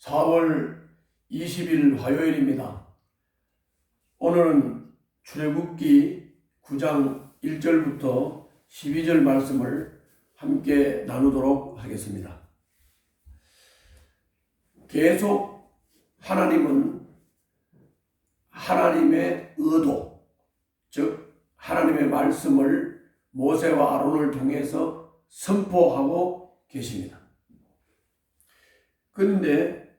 4월 20일 화요일입니다. 오늘은 출애굽기 9장 1절부터 12절 말씀을 함께 나누도록 하겠습니다. 계속 하나님은 하나님의 의도, 즉 하나님의 말씀을 모세와 아론을 통해서 선포하고 계십니다. 그런데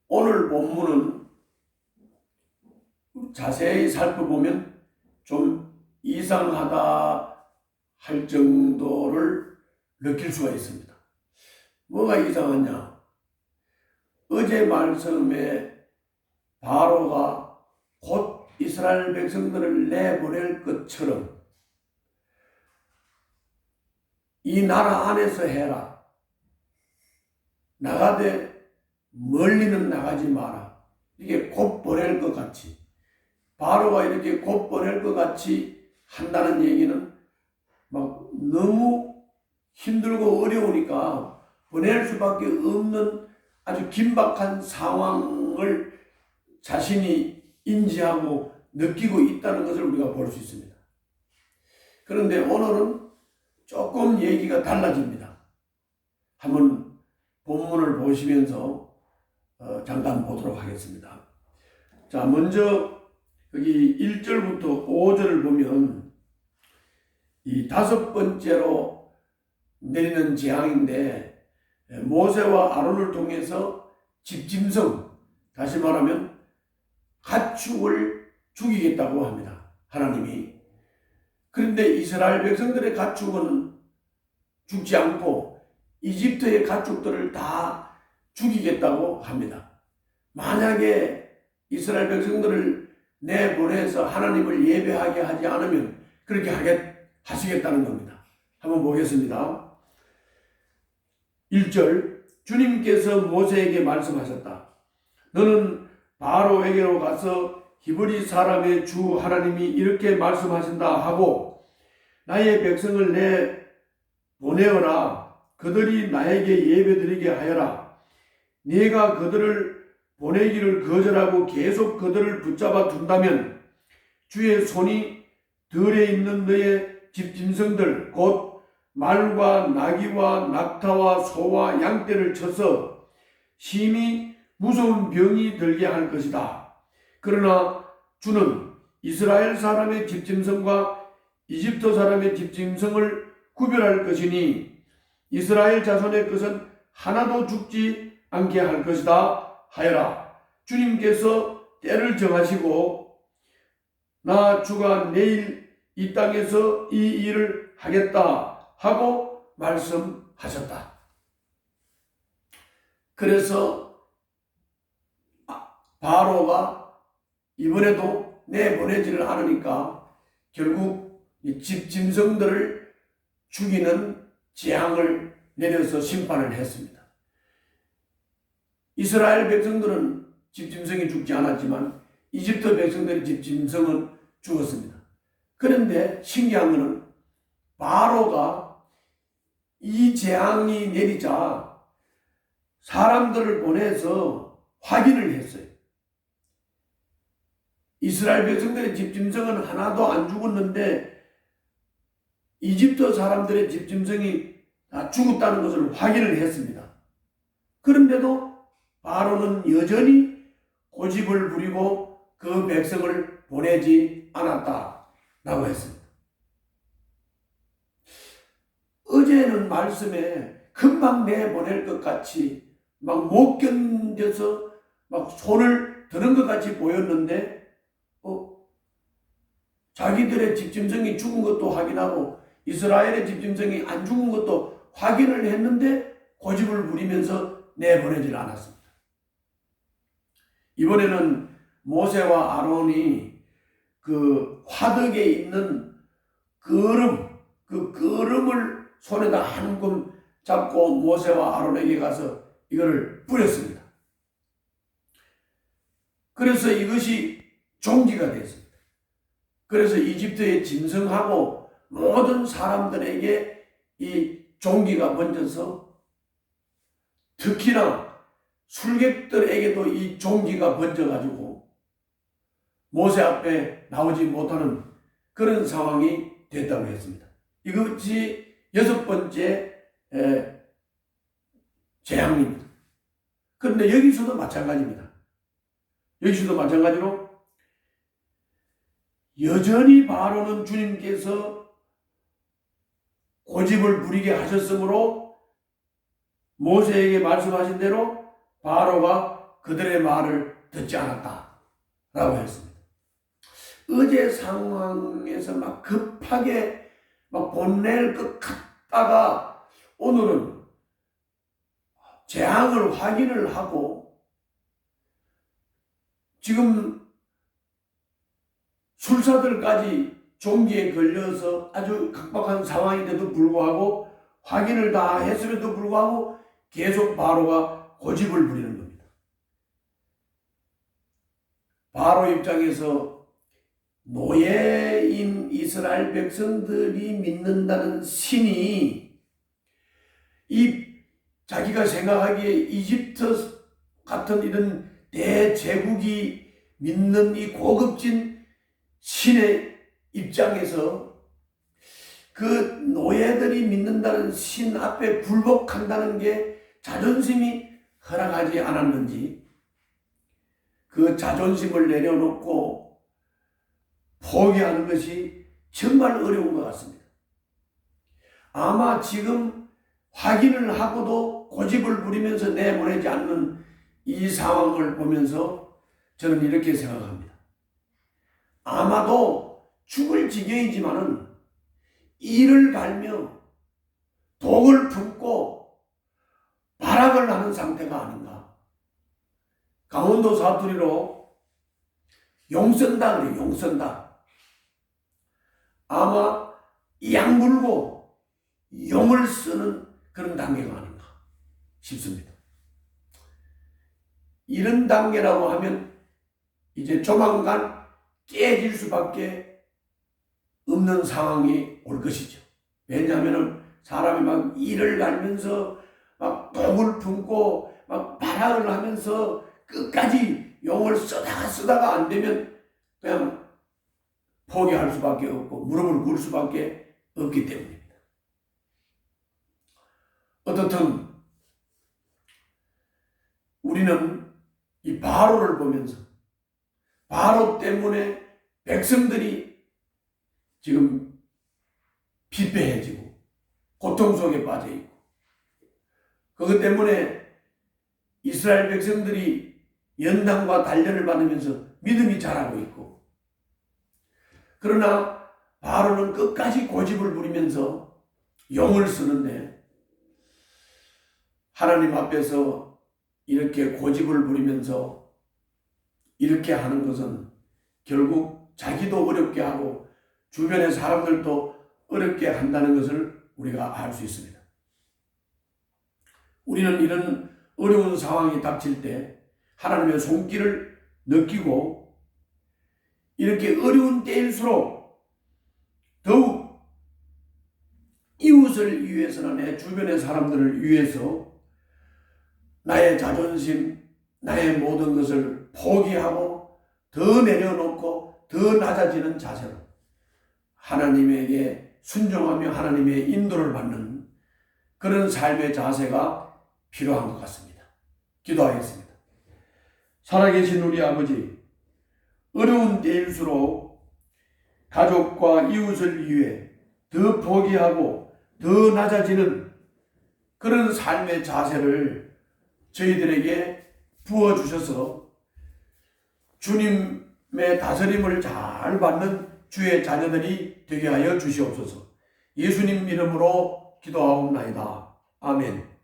오늘 본문은 자세히 살펴보면 좀 이상하다 할 정도를 느낄 수가 있습니다. 뭐가 이상하냐? 어제 말씀에 바로가 곧 이스라엘 백성들을 내보낼 것처럼 이 나라 안에서 해라. 나가되 멀리는 나가지 마라. 이게 곧 보낼 것 같이, 바로가 이렇게 곧 보낼 것 같이 한다는 얘기는 막 너무 힘들고 어려우니까 보낼 수밖에 없는 아주 긴박한 상황을 자신이 인지하고 느끼고 있다는 것을 우리가 볼 수 있습니다. 그런데 오늘은 조금 얘기가 달라집니다. 한번 본문을 보시면서 잠깐 보도록 하겠습니다. 자, 먼저 여기 1절부터 5절을 보면 이 다섯 번째로 내리는 재앙인데, 모세와 아론을 통해서 집짐승, 다시 말하면 가축을 죽이겠다고 합니다. 하나님이. 그런데 이스라엘 백성들의 가축은 죽지 않고 이집트의 가축들을 다 죽이겠다고 합니다. 만약에 이스라엘 백성들을 내보내서 하나님을 예배하게 하지 않으면 그렇게 하시겠다는 겁니다. 한번 보겠습니다. 1절, 주님께서 모세에게 말씀하셨다. 너는 바로에게로 가서 히브리 사람의 주 하나님이 이렇게 말씀하신다 하고 나의 백성을 내보내어라. 그들이 나에게 예배드리게 하여라. 네가 그들을 보내기를 거절하고 계속 그들을 붙잡아 둔다면 주의 손이 들에 있는 너의 집짐승들 곧 말과 나귀와 낙타와 소와 양떼를 쳐서 심히 무서운 병이 들게 할 것이다. 그러나 주는 이스라엘 사람의 집짐승과 이집트 사람의 집짐승을 구별할 것이니 이스라엘 자손의 것은 하나도 죽지 않게 할 것이다 하여라. 주님께서 때를 정하시고 나 주가 내일 이 땅에서 이 일을 하겠다 하고 말씀하셨다. 그래서 바로가 이번에도 내보내지를 않으니까 결국 이 집짐승들을 죽이는 재앙을 내려서 심판을 했습니다. 이스라엘 백성들은 집짐승이 죽지 않았지만 이집트 백성들의 집짐승은 죽었습니다. 그런데 신기한 것은 바로가 이 재앙이 내리자 사람들을 보내서 확인을 했어요. 이스라엘 백성들의 집짐승은 하나도 안 죽었는데 이집트 사람들의 집짐승이 다 죽었다는 것을 확인을 했습니다. 그런데도 바로는 여전히 고집을 부리고 그 백성을 보내지 않았다라고 했습니다. 어제는 말씀에 금방 내보낼 것 같이 막 못 견뎌서 막 손을 드는 것 같이 보였는데 자기들의 집짐승이 죽은 것도 확인하고 이스라엘의 집짐승이 안 죽은 것도 확인을 했는데 고집을 부리면서 내보내질 않았습니다. 이번에는 모세와 아론이 그 화덕에 있는 거름, 그 거름을 손에다 한 움큼 잡고 모세와 아론에게 가서 이거를 뿌렸습니다. 그래서 이것이 종기가 됐습니다. 그래서 이집트의 짐승하고 모든 사람들에게 이 종기가 번져서 특히나 술객들에게도 이 종기가 번져가지고 모세 앞에 나오지 못하는 그런 상황이 됐다고 했습니다. 이것이 6번째 재앙입니다. 그런데 여기서도 마찬가지입니다. 여기서도 마찬가지로 여전히 바로는 주님께서 고집을 부리게 하셨으므로 모세에게 말씀하신 대로 바로가 그들의 말을 듣지 않았다라고 했습니다. 어제 상황에서 막 급하게 막 보낼 것 같다가 오늘은 재앙을 확인을 하고 지금 술사들까지 종기에 걸려서 아주 각박한 상황인데도 불구하고 확인을 다 했음에도 불구하고 계속 바로가 고집을 부리는 겁니다. 바로 입장에서 노예인 이스라엘 백성들이 믿는다는 신이 이 자기가 생각하기에 이집트 같은 이런 대제국이 믿는 이 고급진 신의 입장에서 그 노예들이 믿는다는 신 앞에 굴복한다는 게 자존심이 허락하지 않았는지 그 자존심을 내려놓고 포기하는 것이 정말 어려운 것 같습니다. 아마 지금 확인을 하고도 고집을 부리면서 내보내지 않는 이 상황을 보면서 저는 이렇게 생각합니다. 아마도 죽을 지경이지만은 이를 갈며 독을 품고 발악을 하는 상태가 아닌가. 강원도 사투리로 용쓴다 그래요. 용쓴다. 아마 약 물고 용을 쓰는 그런 단계가 아닌가 싶습니다. 이런 단계라고 하면 이제 조만간 깨질 수밖에 없는 상황이 올 것이죠. 왜냐하면 사람이 막 이를 갈면서 막 독을 품고 막 발악을 하면서 끝까지 용을 쓰다가 안 되면 그냥 포기할 수밖에 없고 무릎을 꿇을 수밖에 없기 때문입니다. 어떻든 우리는 이 바로를 보면서 바로 때문에 백성들이 지금 피폐해지고 고통 속에 빠져 있고 그것 때문에 이스라엘 백성들이 연단과 단련을 받으면서 믿음이 자라고 있고 그러나 바로는 끝까지 고집을 부리면서 용을 쓰는데 하나님 앞에서 이렇게 고집을 부리면서 이렇게 하는 것은 결국 자기도 어렵게 하고 주변의 사람들도 어렵게 한다는 것을 우리가 알 수 있습니다. 우리는 이런 어려운 상황이 닥칠 때 하나님의 손길을 느끼고 이렇게 어려운 때일수록 더욱 이웃을 위해서나 내 주변의 사람들을 위해서 나의 자존심, 나의 모든 것을 포기하고 더 내려놓고 더 낮아지는 자세로 하나님에게 순종하며 하나님의 인도를 받는 그런 삶의 자세가 필요한 것 같습니다. 기도하겠습니다. 살아계신 우리 아버지, 어려운 때일수록 가족과 이웃을 위해 더 포기하고 더 낮아지는 그런 삶의 자세를 저희들에게 부어주셔서 주님의 다스림을 잘 받는 주의 자녀들이 되게 하여 주시옵소서. 예수님 이름으로 기도하옵나이다. 아멘.